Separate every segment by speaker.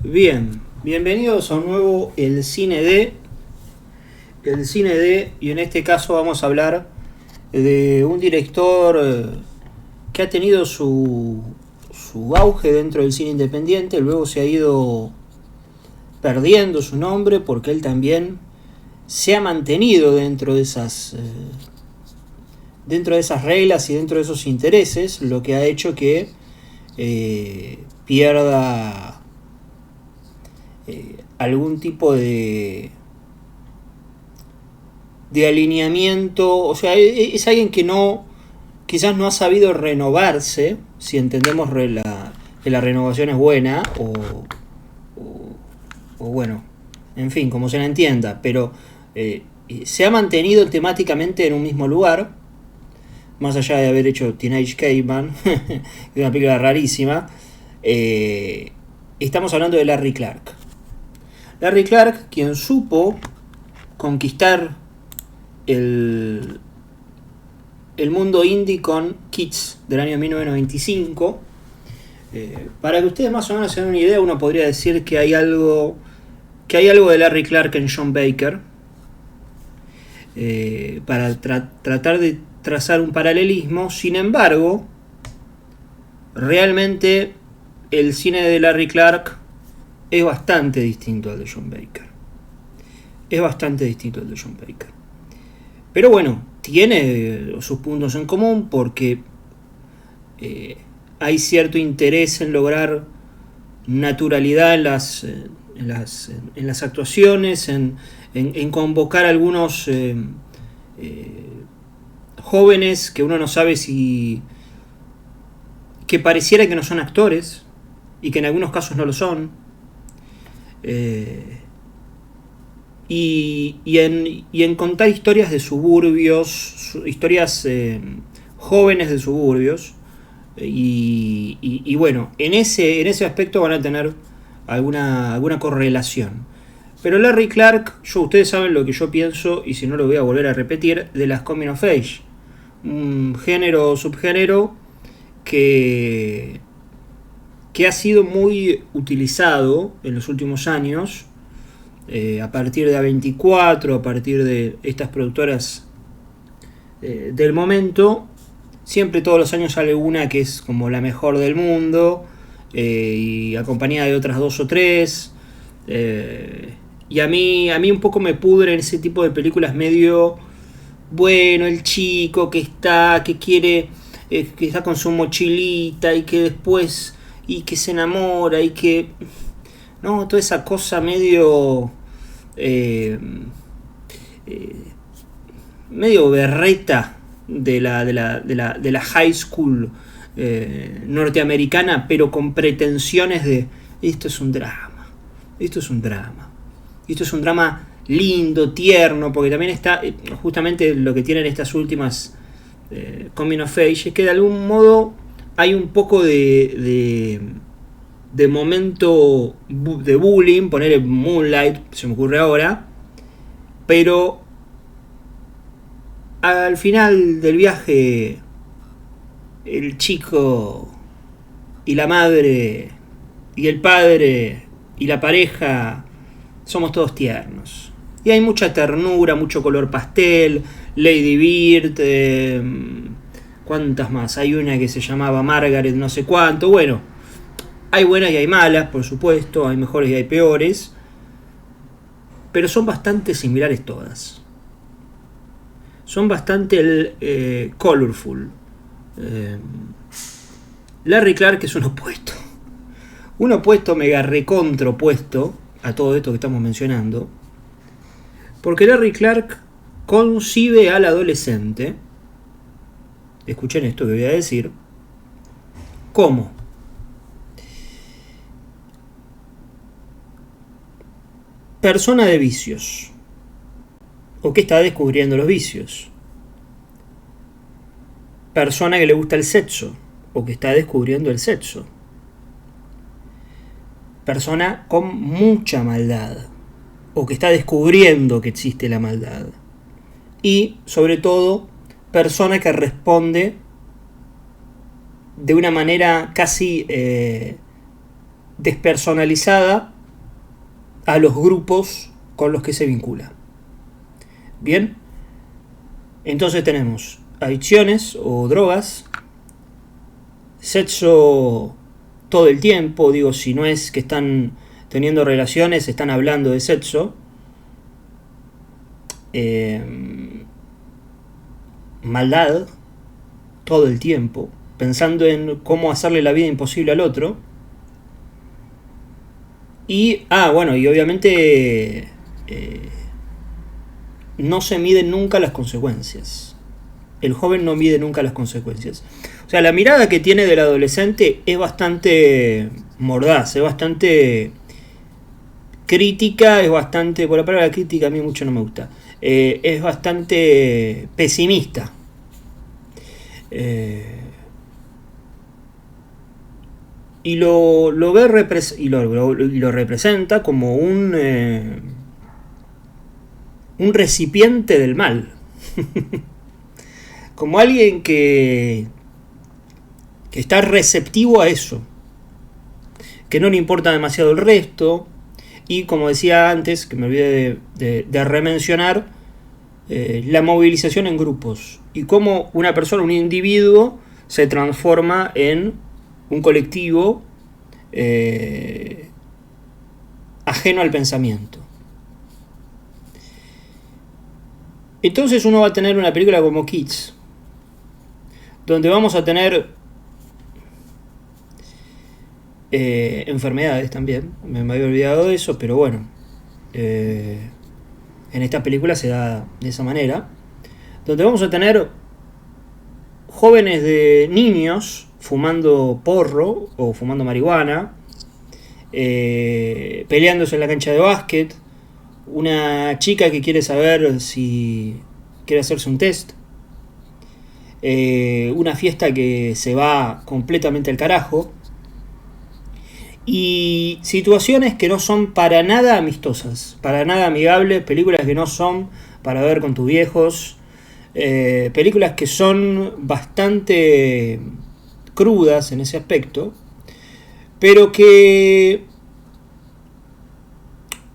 Speaker 1: Bien, bienvenidos a un nuevo El Cine D, y en este caso vamos a hablar de un director que ha tenido su auge dentro del cine independiente, luego se ha ido perdiendo su nombre porque él también se ha mantenido dentro de esas reglas y dentro de esos intereses, lo que ha hecho que pierda algún tipo de alineamiento. O sea, es alguien que quizás no ha sabido renovarse, si entendemos que la renovación es buena, o bueno, en fin, como se la entienda, pero se ha mantenido temáticamente en un mismo lugar, más allá de haber hecho Teenage Caveman, que es una película rarísima. Estamos hablando de Larry Clark. Larry Clark, quien supo conquistar el mundo indie con Kids del año 1995. Para que ustedes más o menos se den una idea, uno podría decir que hay algo de Larry Clark en John Baker, para tratar de trazar un paralelismo. Sin embargo, realmente el cine de Larry Clark es bastante distinto al de John Baker. Pero bueno, tiene sus puntos en común porque hay cierto interés en lograr naturalidad en las actuaciones, en convocar a algunos jóvenes que uno no sabe que pareciera que no son actores y que en algunos casos no lo son. Y en contar historias de suburbios, historias jóvenes de suburbios, y bueno, en ese aspecto van a tener alguna correlación. Pero Larry Clark, ustedes saben lo que yo pienso, y si no lo voy a volver a repetir, de las Coming of Age, un género o subgénero que ha sido muy utilizado en los últimos años, a partir de A24, a partir de estas productoras del momento. Siempre todos los años sale una que es como la mejor del mundo, y acompañada de otras dos o tres, y a mí un poco me pudren ese tipo de películas medio, bueno, el chico que quiere, que está con su mochilita y que después, y que se enamora, y que no, toda esa cosa medio medio berreta de la high school norteamericana, pero con pretensiones de esto es un drama lindo, tierno, porque también está justamente lo que tienen estas últimas Coming of Age, es que de algún modo hay un poco de momento de bullying, ponerle Moonlight, se me ocurre ahora, pero al final del viaje el chico y la madre y el padre y la pareja somos todos tiernos. Y hay mucha ternura, mucho color pastel, Lady Bird, ¿cuántas más? Hay una que se llamaba Margaret no sé cuánto. Bueno, hay buenas y hay malas, por supuesto, hay mejores y hay peores, pero son bastante similares todas. Son bastante colorful. Larry Clark es un opuesto mega recontra opuesto a todo esto que estamos mencionando, porque Larry Clark concibe al adolescente, escuchen esto que voy a decir, como persona de vicios, o que está descubriendo los vicios, persona que le gusta el sexo, o que está descubriendo el sexo, persona con mucha maldad, o que está descubriendo que existe la maldad, y sobre todo persona que responde de una manera casi despersonalizada a los grupos con los que se vincula. Bien, entonces tenemos adicciones o drogas, sexo todo el tiempo, digo, si no es que están teniendo relaciones, están hablando de sexo, maldad todo el tiempo, pensando en cómo hacerle la vida imposible al otro, y y obviamente no se miden nunca las consecuencias. El joven no mide nunca las consecuencias. O sea, la mirada que tiene del adolescente es bastante mordaz, es bastante crítica, es bastante, por la palabra crítica a mí mucho no me gusta, es bastante pesimista. Y lo ve y lo representa como un recipiente del mal. Como alguien que está receptivo a eso, que no le importa demasiado el resto, y como decía antes, que me olvidé de remencionar, la movilización en grupos, y cómo una persona, un individuo, se transforma en un colectivo ajeno al pensamiento. Entonces uno va a tener una película como Kids, donde vamos a tener enfermedades también. Me había olvidado de eso, pero bueno, en esta película se da de esa manera, donde vamos a tener jóvenes de niños fumando porro o fumando marihuana, peleándose en la cancha de básquet, una chica que quiere saber si quiere hacerse un test, una fiesta que se va completamente al carajo, y situaciones que no son para nada amistosas, para nada amigables, películas que no son para ver con tus viejos, películas que son bastante crudas en ese aspecto, pero que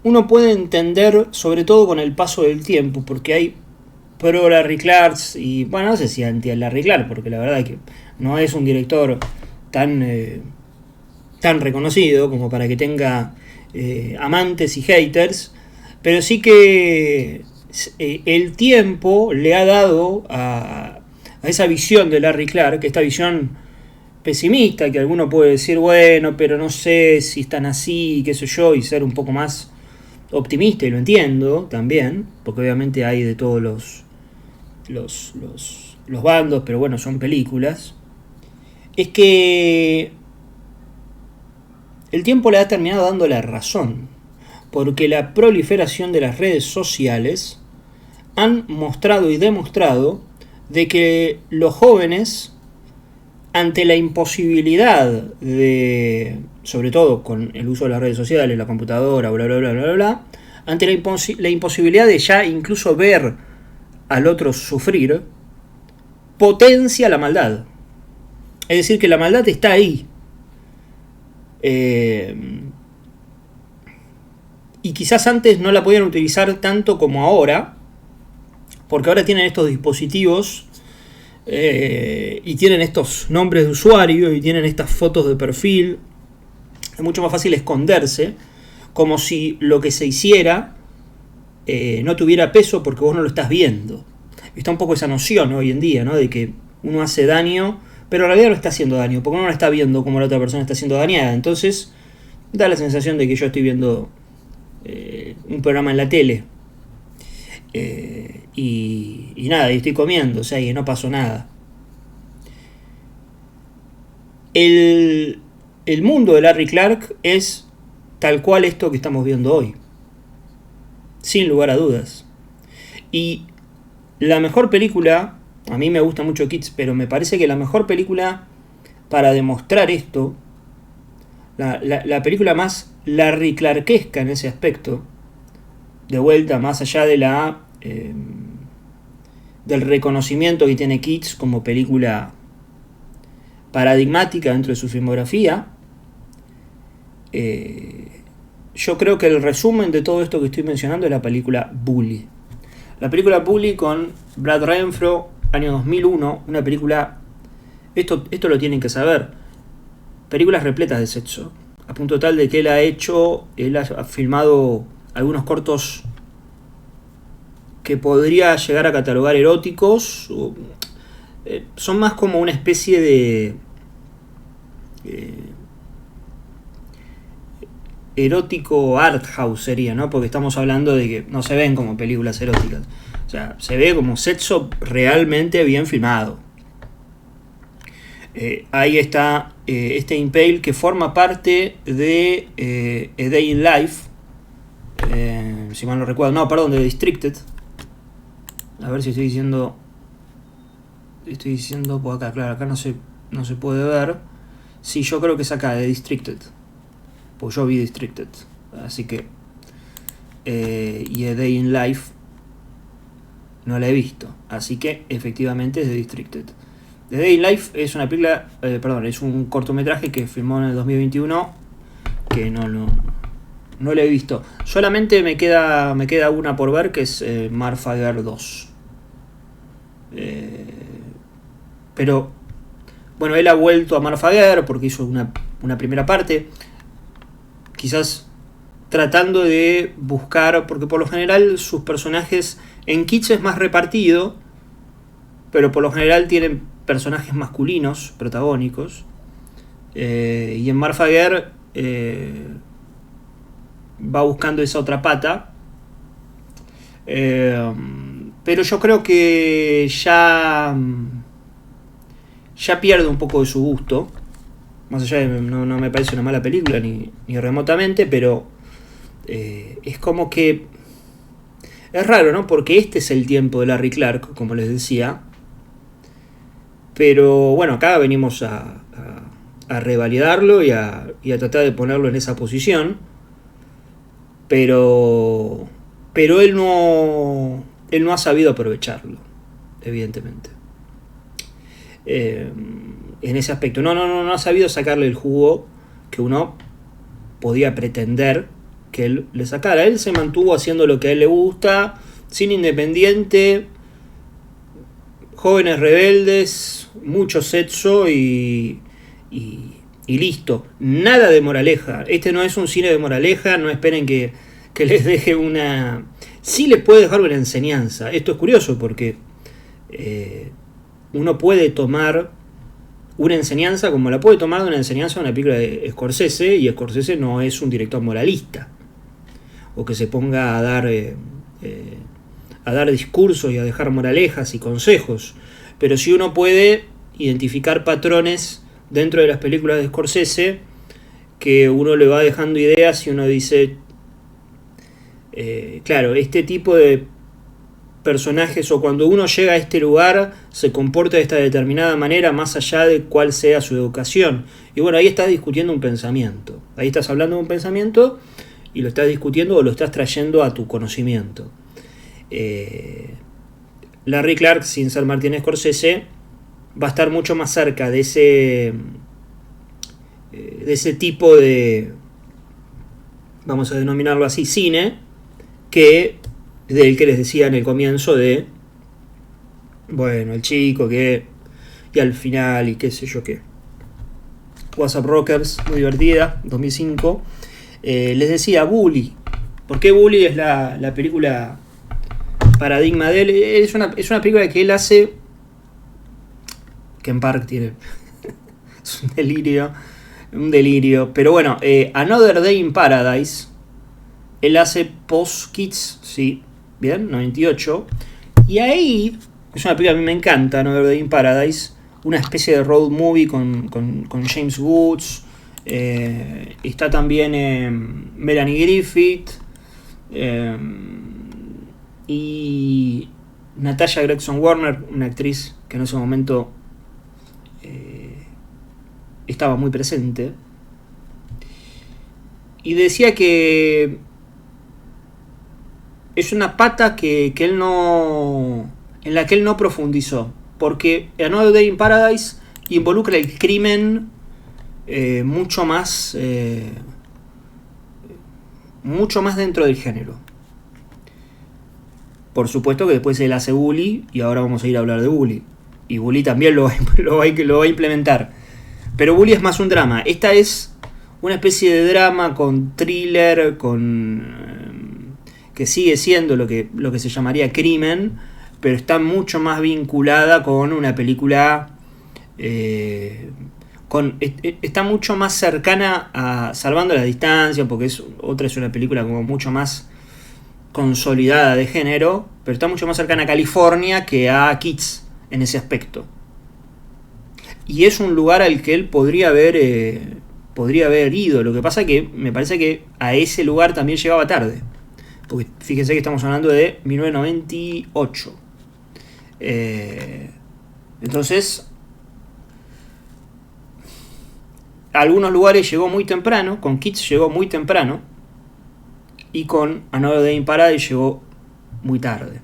Speaker 1: uno puede entender, sobre todo con el paso del tiempo, porque hay pro Larry Clark y, bueno, no sé si anti Larry Clark, porque la verdad es que no es un director tan reconocido como para que tenga amantes y haters, pero sí que el tiempo le ha dado a esa visión de Larry Clark, esta visión pesimista, que alguno puede decir, bueno, pero no sé si están así, qué sé yo, y ser un poco más optimista, y lo entiendo también, porque obviamente hay de todos los bandos, pero bueno, son películas, es que el tiempo le ha terminado dando la razón, porque la proliferación de las redes sociales han mostrado y demostrado de que los jóvenes, ante la imposibilidad de, sobre todo con el uso de las redes sociales, la computadora, bla bla bla bla bla, ante la imposibilidad de ya incluso ver al otro sufrir, potencia la maldad. Es decir, que la maldad está ahí. Y quizás antes no la podían utilizar tanto como ahora, porque ahora tienen estos dispositivos y tienen estos nombres de usuario y tienen estas fotos de perfil. Es mucho más fácil esconderse, como si lo que se hiciera no tuviera peso porque vos no lo estás viendo. Está un poco esa noción hoy en día, ¿no?, de que uno hace daño, pero en realidad no está haciendo daño, porque uno no está viendo cómo la otra persona está siendo dañada. Entonces da la sensación de que yo estoy viendo un programa en la tele y nada, y estoy comiendo, o sea, y no pasó nada. El mundo de Larry Clark es tal cual esto que estamos viendo hoy, sin lugar a dudas. Y la mejor película, a mí me gusta mucho Kids, pero me parece que la mejor película para demostrar esto, la película más Larry Clarkesca en ese aspecto, de vuelta, más allá de del reconocimiento que tiene Kids como película paradigmática dentro de su filmografía, yo creo que el resumen de todo esto que estoy mencionando es la película Bully. La película Bully con Brad Renfro, año 2001, una película... Esto lo tienen que saber. Películas repletas de sexo. A punto tal de que él ha filmado algunos cortos que podría llegar a catalogar eróticos. Son más como una especie de... erótico art house sería, ¿no? Porque estamos hablando de que no se ven como películas eróticas. O sea, se ve como sexo realmente bien filmado. Ahí está este Impale que forma parte de A Day in Life. Si mal no recuerdo. No, perdón, de Districted. A ver si estoy diciendo... Estoy diciendo por acá, claro, acá no se puede ver. Sí, yo creo que es acá, de Districted. Pues yo vi Districted. Así que... y A Day in Life no la he visto. Así que efectivamente es de Districted. The Day in Life es una película, es un cortometraje que filmó en el 2021 que no lo he visto. Solamente me queda una por ver, que es Marfa Girl 2. Pero bueno, él ha vuelto a Marfa Girl porque hizo una primera parte, quizás tratando de buscar, porque por lo general sus personajes en Kitsch es más repartido, pero por lo general tienen personajes masculinos protagónicos, y en Marfa Girl va buscando esa otra pata, pero yo creo que ya pierde un poco de su gusto, más allá de no me parece una mala película ni remotamente, pero es como que es raro, ¿no? Porque este es el tiempo de Larry Clark, como les decía. Pero bueno, acá venimos a revalidarlo y a tratar de ponerlo en esa posición. Pero él no ha sabido aprovecharlo, evidentemente. En ese aspecto. No ha sabido sacarle el jugo que uno podía pretender que él le sacara. Él se mantuvo haciendo lo que a él le gusta, cine independiente, jóvenes rebeldes, mucho sexo y listo. Nada de moraleja. Este no es un cine de moraleja, no esperen que les deje una... Sí les puede dejar una enseñanza. Esto es curioso porque uno puede tomar una enseñanza como la puede tomar de una enseñanza de una película de Scorsese, y Scorsese no es un director moralista o que se ponga a dar discursos y a dejar moralejas y consejos, pero sí uno puede identificar patrones dentro de las películas de Scorsese que uno le va dejando ideas y uno dice, claro, este tipo de personajes, o cuando uno llega a este lugar se comporta de esta determinada manera más allá de cuál sea su educación. Y bueno, ahí estás discutiendo un pensamiento, ahí estás hablando de un pensamiento y lo estás discutiendo o lo estás trayendo a tu conocimiento. Larry Clark, sin ser Martin Scorsese, va a estar mucho más cerca de ese tipo de, vamos a denominarlo así, cine, que del que les decía en el comienzo de, bueno, el chico que, y al final, y qué sé yo qué. WhatsApp Rockers, muy divertida, 2005. Les decía, Bully. ¿Por qué Bully es la película paradigma de él? Es una película que él hace, Ken Park tiene es un delirio, pero bueno, Another Day in Paradise, él hace post-Kids, sí, bien, 98, y ahí, es una película que a mí me encanta, Another Day in Paradise, una especie de road movie con James Woods, está también Melanie Griffith, y Natasha Gregson Warner, una actriz que en ese momento estaba muy presente, y decía que es una pata que él no, en la que él no profundizó, porque Another Day in Paradise involucra el crimen mucho más mucho más dentro del género. Por supuesto que después él hace Bully, y ahora vamos a ir a hablar de Bully. Y Bully también lo va a implementar. Pero Bully es más un drama. Esta es una especie de drama con thriller, que sigue siendo lo que se llamaría crimen, pero está mucho más vinculada con una película... está mucho más cercana a Salvando la Distancia, porque es una película como mucho más consolidada de género, pero está mucho más cercana a California que a Kids en ese aspecto. Y es un lugar al que él podría haber ido. Lo que pasa que me parece que a ese lugar también llegaba tarde, porque fíjense que estamos hablando de 1998. Entonces, a algunos lugares llegó muy temprano. Con Kids llegó muy temprano, y con Another Day in Paradise llegó muy tarde.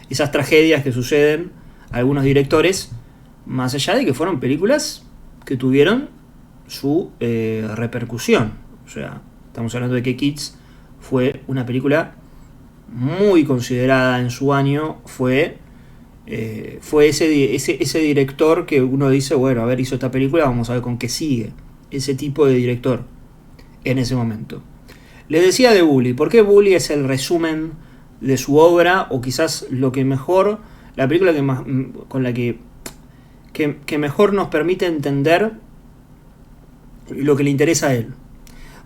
Speaker 1: Esas tragedias que suceden a algunos directores, más allá de que fueron películas que tuvieron su repercusión. O sea, estamos hablando de que Kids fue una película muy considerada en su año. Fue ese director que uno dice, bueno, a ver, hizo esta película, vamos a ver con qué sigue. Ese tipo de director en ese momento. Les decía de Bully. ¿Por qué Bully es el resumen de su obra? O quizás lo que mejor, la película con la que mejor nos permite entender lo que le interesa a él.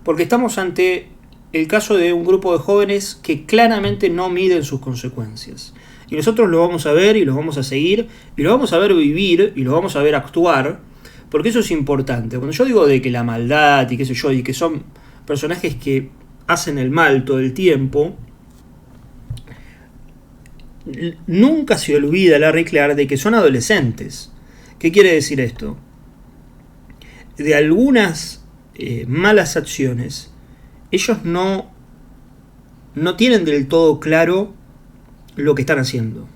Speaker 1: Porque estamos ante el caso de un grupo de jóvenes que claramente no miden sus consecuencias. Y nosotros lo vamos a ver, y lo vamos a seguir, y lo vamos a ver vivir, y lo vamos a ver actuar, porque eso es importante. Cuando yo digo de que la maldad, y qué sé yo, y que son personajes que hacen el mal todo el tiempo, nunca se olvida Larry Clark de que son adolescentes. ¿Qué quiere decir esto? De algunas malas acciones, ellos no tienen del todo claro lo que están haciendo.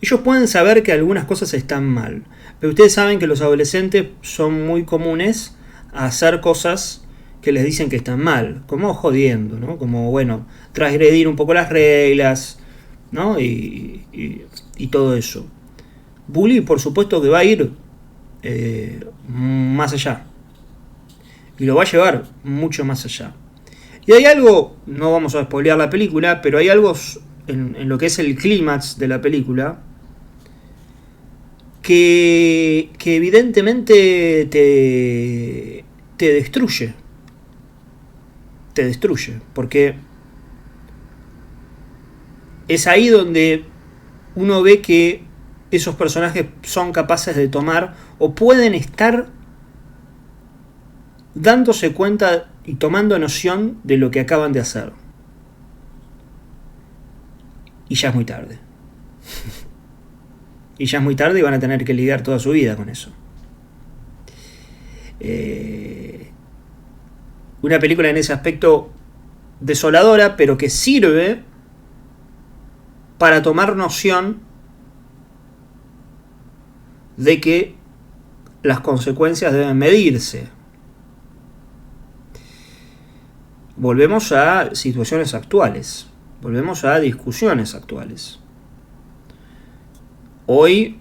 Speaker 1: Ellos pueden saber que algunas cosas están mal, pero ustedes saben que los adolescentes son muy comunes a hacer cosas que les dicen que están mal, como jodiendo, ¿no? Como, bueno, transgredir un poco las reglas, ¿no? Y todo eso. Bully, por supuesto, que va a ir más allá. Y lo va a llevar mucho más allá. Y hay algo, no vamos a spoilear la película, pero hay algo en lo que es el clímax de la película que evidentemente te destruye. Te destruye, porque es ahí donde uno ve que esos personajes son capaces de tomar, o pueden estar dándose cuenta y tomando noción de lo que acaban de hacer. Y ya es muy tarde. Y ya es muy tarde, y van a tener que lidiar toda su vida con eso. Una película en ese aspecto desoladora, pero que sirve para tomar noción de que las consecuencias deben medirse. Volvemos a situaciones actuales, volvemos a discusiones actuales. Hoy,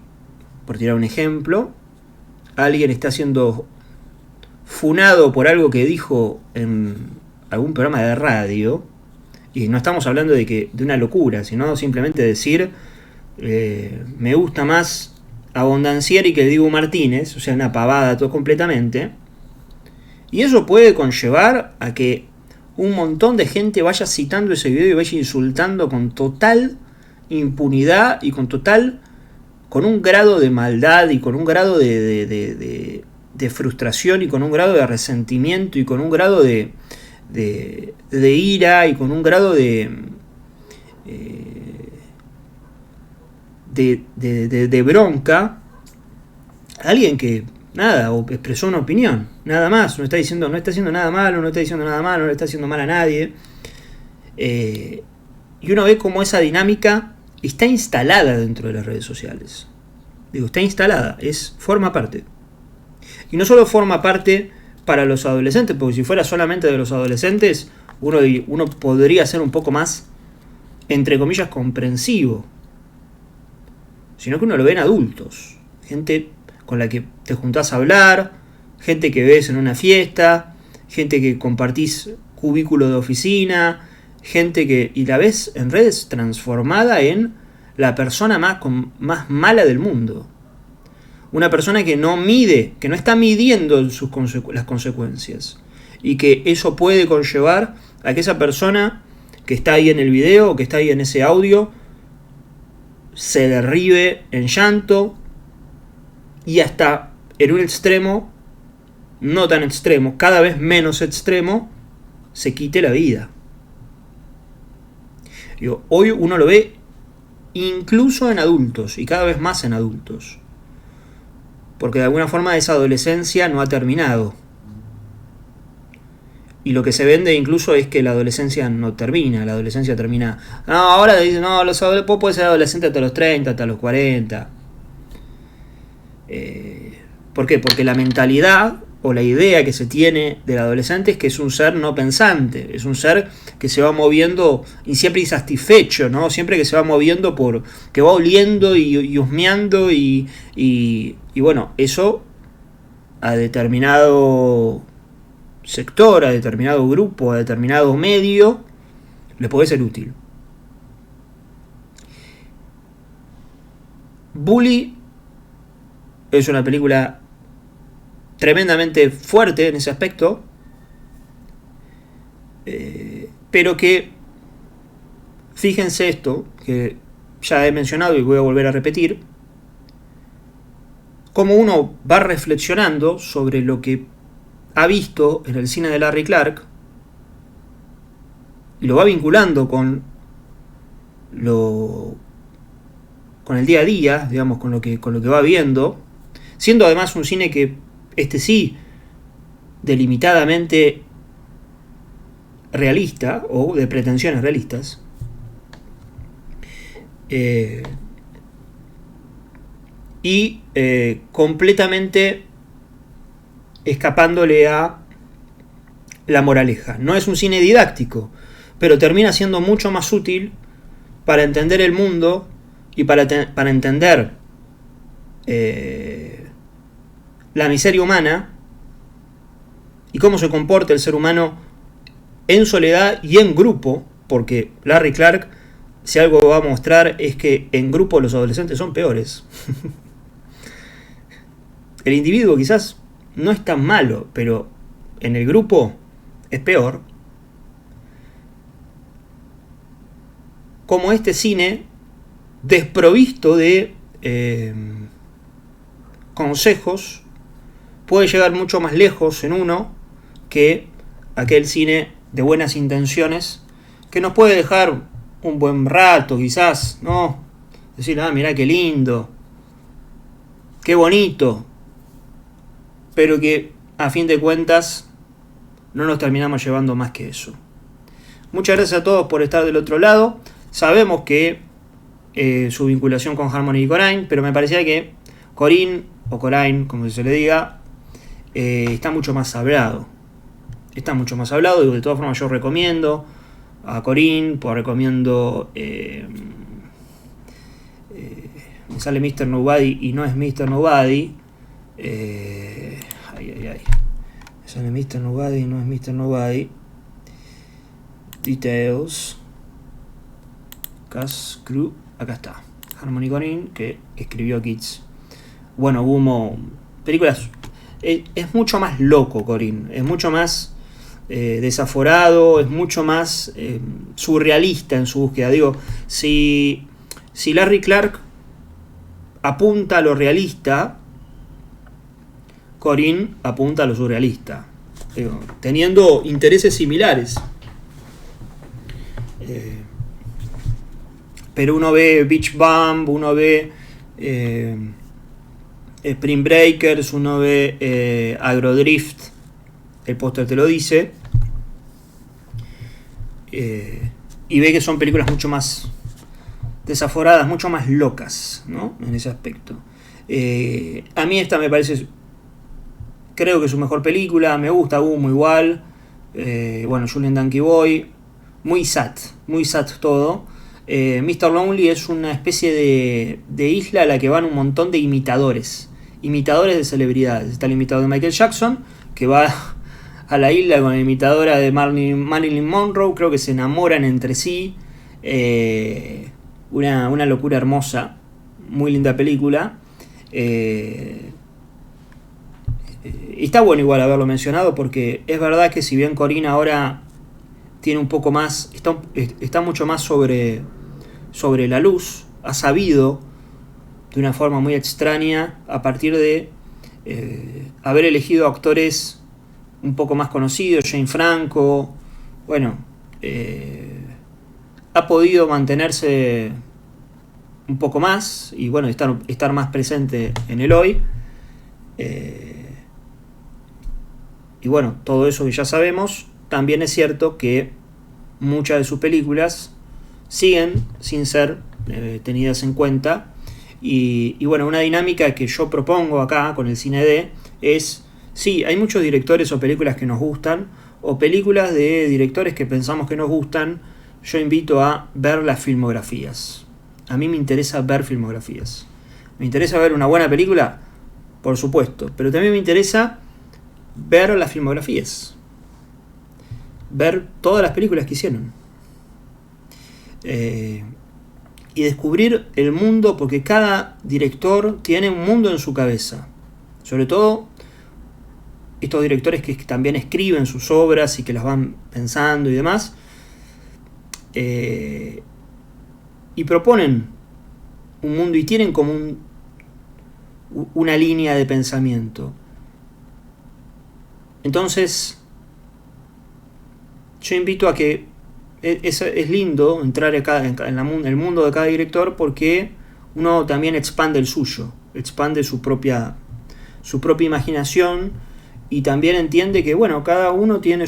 Speaker 1: por tirar un ejemplo, alguien está siendo funado por algo que dijo en algún programa de radio, y no estamos hablando de una locura, sino simplemente decir me gusta más Abondancieri que el Dibu Martínez, o sea, una pavada todo completamente, y eso puede conllevar a que un montón de gente vaya citando ese video y vaya insultando con total impunidad y con un grado de maldad y con un grado de frustración y con un grado de resentimiento y con un grado de ira y con un grado de bronca. Alguien que nada, o expresó una opinión, nada más, no está haciendo nada malo, no le está haciendo mal a nadie. Y uno ve cómo esa dinámica está instalada dentro de las redes sociales. Digo, está instalada, forma parte. Y no solo forma parte para los adolescentes, porque si fuera solamente de los adolescentes, uno podría ser un poco más, entre comillas, comprensivo, sino que uno lo ve en adultos, gente con la que te juntás a hablar, gente que ves en una fiesta, gente que compartís cubículo de oficina, gente que, y la ves en redes transformada en la persona más mala del mundo. Una persona que no mide, que no está midiendo las consecuencias. Y que eso puede conllevar a que esa persona que está ahí en el video, o que está ahí en ese audio, se derribe en llanto y hasta en un extremo, no tan extremo, cada vez menos extremo, se quite la vida. Digo, hoy uno lo ve incluso en adultos y cada vez más en adultos. Porque de alguna forma esa adolescencia no ha terminado. Y lo que se vende incluso es que la adolescencia no termina, la adolescencia termina... No, ahora dicen, no, vos podés ser adolescente hasta los 30, hasta los 40. ¿Por qué? Porque la mentalidad o la idea que se tiene del adolescente es que es un ser no pensante, es un ser que se va moviendo y siempre insatisfecho, ¿no? Siempre que se va moviendo que va oliendo y husmeando y bueno, eso a determinado sector, a determinado grupo, a determinado medio, le puede ser útil. Bully es una película tremendamente fuerte en ese aspecto, pero que, fíjense esto, que ya he mencionado y voy a volver a repetir, como uno va reflexionando sobre lo que ha visto en el cine de Larry Clark y lo va vinculando con el día a día, digamos, con lo que va viendo, siendo además un cine que sí delimitadamente realista o de pretensiones realistas, y completamente escapándole a la moraleja. No es un cine didáctico, pero termina siendo mucho más útil para entender el mundo y para entender la miseria humana y cómo se comporta el ser humano en soledad y en grupo, porque Larry Clark, si algo va a mostrar, es que en grupo los adolescentes son peores. El individuo quizás no es tan malo, pero en el grupo es peor. Como este cine, desprovisto de consejos, puede llegar mucho más lejos en uno que aquel cine de buenas intenciones que nos puede dejar un buen rato quizás, ¿no? Decir, mirá qué lindo, qué bonito, pero que a fin de cuentas no nos terminamos llevando más que eso. Muchas gracias a todos por estar del otro lado. Sabemos que su vinculación con Harmony y Corain, pero me parecía que Corinne, o Corain, como se le diga, está mucho más hablado. Está mucho más hablado, y de todas formas yo recomiendo a Corinne, pues recomiendo... me sale Mr. Nobody y no es Mr. Nobody. Me sale Mr. Nobody y no es Mr. Nobody. Details. Cast Crew. Acá está. Harmony Corinne, que escribió Kids. Bueno, hubo películas... Es mucho más loco Corinne. Es mucho más desaforado. Es mucho más surrealista en su búsqueda. Digo, si Larry Clark apunta a lo realista, Corinne apunta a lo surrealista, teniendo intereses similares. Pero uno ve Beach Bum, uno ve Spring Breakers, uno ve Agrodrift, el póster te lo dice, y ve que son películas mucho más desaforadas, mucho más locas, ¿no? En ese aspecto. A mí esta me parece, creo que es su mejor película, me gusta Humo igual, Bueno, Julien Danky Boy, muy sad todo. Mr. Lonely es una especie de isla a la que van un montón de imitadores de celebridades. Está el imitador de Michael Jackson, que va a la isla con la imitadora de Marilyn Monroe, creo que se enamoran entre sí. Una locura hermosa, muy linda película. Está bueno igual haberlo mencionado, porque es verdad que si bien Corinne ahora tiene un poco más, está mucho más sobre la luz, ha sabido de una forma muy extraña, a partir de haber elegido actores un poco más conocidos, Jane Franco, bueno, ha podido mantenerse un poco más y bueno, estar más presente en el hoy. Y bueno, todo eso que ya sabemos. También es cierto que muchas de sus películas siguen sin ser tenidas en cuenta. Y bueno, una dinámica que yo propongo acá con el Cine D es, sí, hay muchos directores o películas que nos gustan, o películas de directores que pensamos que nos gustan. Yo invito a ver las filmografías. A mí me interesa ver filmografías. ¿Me interesa ver una buena película? Por supuesto. Pero también me interesa ver las filmografías. Ver todas las películas que hicieron. Y descubrir el mundo, porque cada director tiene un mundo en su cabeza. Sobre todo estos directores que también escriben sus obras y que las van pensando y demás. Y proponen un mundo y tienen como una línea de pensamiento. Entonces, yo invito a que es lindo entrar acá en el mundo de cada director, porque uno también expande el suyo, expande su propia imaginación, y también entiende que bueno, cada uno tiene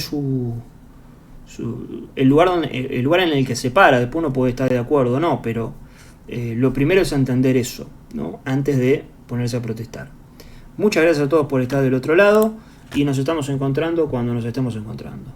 Speaker 1: el lugar en el que se para. Después uno puede estar de acuerdo o no, pero lo primero es entender eso, ¿no? Antes de ponerse a protestar. Muchas gracias a todos por estar del otro lado, y nos estamos encontrando cuando nos estemos encontrando.